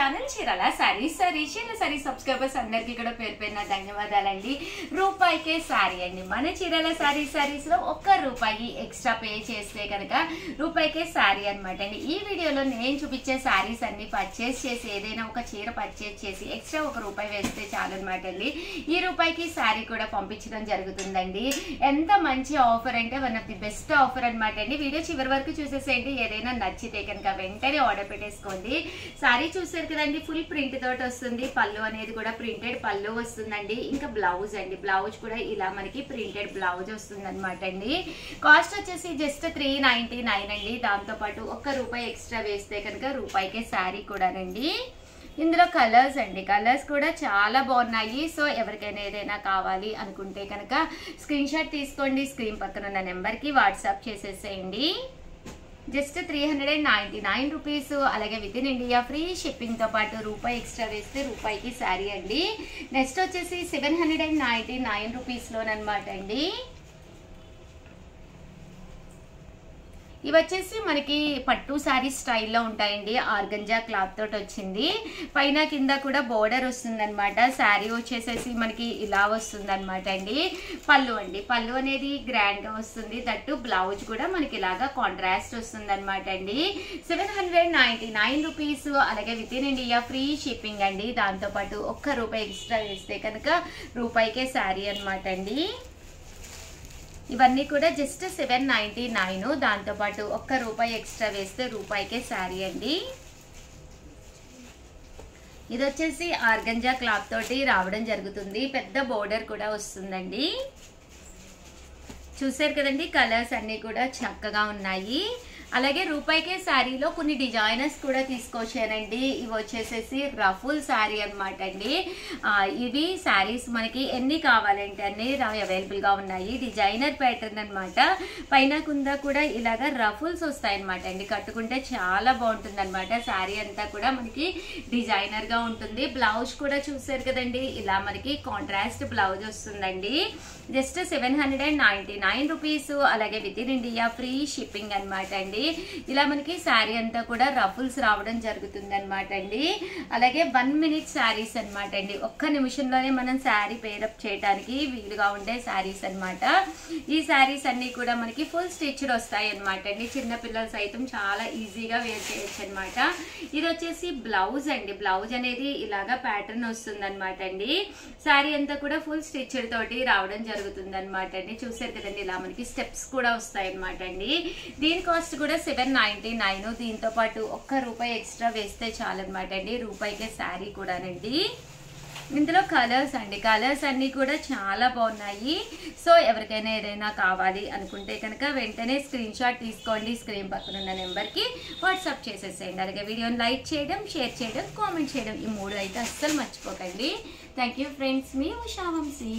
Channel Chirala saris sorry subscribers అందరికీ కూడా పేరు పేరున ధన్యవాదాలండి. రూపాయికే సారీ అండి. మన చీరాల సారీస్ లో ₹1 ఎక్స్ట్రా పే చేస్తే కనుక రూపాయికే సారీ అనమాట అండి. ఈ వీడియోలో నేను చూపించే సారీస్ అన్ని పర్చేస్ చేసి ఏదైనా ఒక చీర పర్చేస్ చేసి ఎక్స్ట్రా ₹1 వేస్తే చాలన్నమాట అండి. ఈ రూపాయికి సారీ కూడా పంపించడం జరుగుతుందండి. ఎంత మంచి ఆఫర్ అంటే one of the best offer అనమాట అండి. వీడియో చివరి వరకు చూసేసేయండి. ఏదైనా నచ్చితే కనుక వెంటనే ఆర్డర్ పెట్టేసుకోండి. సారీ చూసారు కదండి, ఫుల్ ప్రింట్ తోటి వస్తుంది. పళ్ళు అనేది కూడా ప్రింటెడ్ పళ్ళు వస్తుందండి. ఇంకా బ్లౌజ్ అండి, బ్లౌజ్ కూడా ఇలా మనకి ప్రింటెడ్ బ్లౌజ్ వస్తుంది అనమాట అండి. కాస్ట్ వచ్చేసి జస్ట్ $399 అండి. దాంతో పాటు ₹1 ఎక్స్ట్రా వేస్తే కనుక రూపాయికే సారీ కూడానండి. ఇందులో కలర్స్ అండి, కలర్స్ కూడా చాలా బాగున్నాయి. సో ఎవరికైనా ఏదైనా కావాలి అనుకుంటే కనుక స్క్రీన్ షాట్ తీసుకోండి. స్క్రీన్ పక్కన ఉన్న నెంబర్కి వాట్సాప్ చేసేసేయండి. జస్ట్ ₹399. అలాగే with in India free shipping తో పాటు ₹1 ఎక్స్ట్రా వేస్తే రూపాయికి శారీ అండి. నెక్స్ట్ వచ్చేసి ₹799 లోనమాట అండి. ఇవి వచ్చేసి మనకి పట్టు శారీ స్టైల్లో ఉంటాయండి. ఆర్గంజా క్లాత్ తోటి వచ్చింది. పైన కింద కూడా బోర్డర్ వస్తుంది అనమాట. శారీ వచ్చేసేసి మనకి ఇలా వస్తుంది అనమాట అండి. పళ్ళు అండి, పళ్ళు అనేది గ్రాండ్ గా వస్తుంది. దట్టు బ్లౌజ్ కూడా మనకి ఇలాగా కాంట్రాస్ట్ వస్తుంది అనమాట అండి. ₹799. అలాగే with in India free shipping అండి. దాంతో పాటు ₹1 ఎక్స్ట్రా వేస్తే కనుక రూపాయికే శారీ అనమాట అండి. ఇవన్నీ కూడా జస్ట్ $799. దాంతో పాటు ₹1 ఎక్స్ట్రా వేస్తే రూపాయికే శారీ అండి. ఇది వచ్చేసి ఆర్గంజా క్లాత్ తోటి రావడం జరుగుతుంది. పెద్ద బోర్డర్ కూడా వస్తుందండి. చూసారు కదండి, కలర్స్ అన్ని కూడా చక్కగా ఉన్నాయి. అలాగే రూపాయికే శారీలో కొన్ని డిజైనర్స్ కూడా తీసుకొచ్చానండి. ఇవి వచ్చేసేసి రఫుల్ శారీ అనమాట అండి. ఇవి శారీస్ మనకి ఎన్ని కావాలంటే అన్ని అవైలబుల్ గా ఉన్నాయి. డిజైనర్ ప్యాటర్న్ అనమాట. పైన కింద కూడా ఇలాగా రఫుల్స్ వస్తాయి అనమాట అండి. కట్టుకుంటే చాలా బాగుంటుంది అనమాట. శారీ అంతా కూడా మనకి డిజైనర్ గా ఉంటుంది. బ్లౌజ్ కూడా చూసారు కదండి, ఇలా మనకి కాంట్రాస్ట్ బ్లౌజ్ వస్తుందండి. జస్ట్ $799. అలాగే with in India free shipping అనమాట అండి. ఇలా మనకి శారీ అంతా కూడా రఫుల్స్ రావడం జరుగుతుంది అనమాట అండి. అలాగే 1 మినిట్ శారీస్ అనమాట అండి. ఒక్క నిమిషంలోనే మనం శారీ పేరప్ చేయడానికి వీలుగా ఉండే శారీస్ అనమాట. ఈ శారీస్ అన్ని కూడా మనకి ఫుల్ స్టిచ్డ్ వస్తాయి అనమాట అండి. చిన్న పిల్లలు సైతం చాలా ఈజీగా వేర్ చేయొచ్చు అనమాట. ఇది వచ్చేసి బ్లౌజ్ అండి. బ్లౌజ్ అనేది ఇలాగా ప్యాటర్న్ వస్తుంది అనమాట అండి. శారీ అంతా కూడా ఫుల్ స్టిచ్డ్ తోటి రావడం జరుగుతుంది అనమాట అండి. చూసారు కదండి, ఇలా మనకి స్టెప్స్ కూడా వస్తాయి అనమాట అండి. దీని కాస్ట్ కూడా $799. దీంతో పాటు ₹1 ఎక్స్ట్రా వేస్తే చాలన్నమాట అండి. రూపాయికే శారీ కూడానండి. ఇందులో కలర్స్ అండి, కలర్స్ అన్ని కూడా చాలా బాగున్నాయి. సో ఎవరికైనా ఏదైనా కావాలి అనుకుంటే కనుక వెంటనే స్క్రీన్ షాట్ తీసుకోండి. స్క్రీన్ పక్కన ఉన్న నెంబర్కి వాట్సాప్ చేసేసేయండి. అలాగే వీడియోని లైక్ చేయడం, షేర్ చేయడం, కామెంట్ చేయడం, ఈ 3 అయితే అస్సలు మర్చిపోకండి. Thank you friends. మీ ఉషా వంశీ.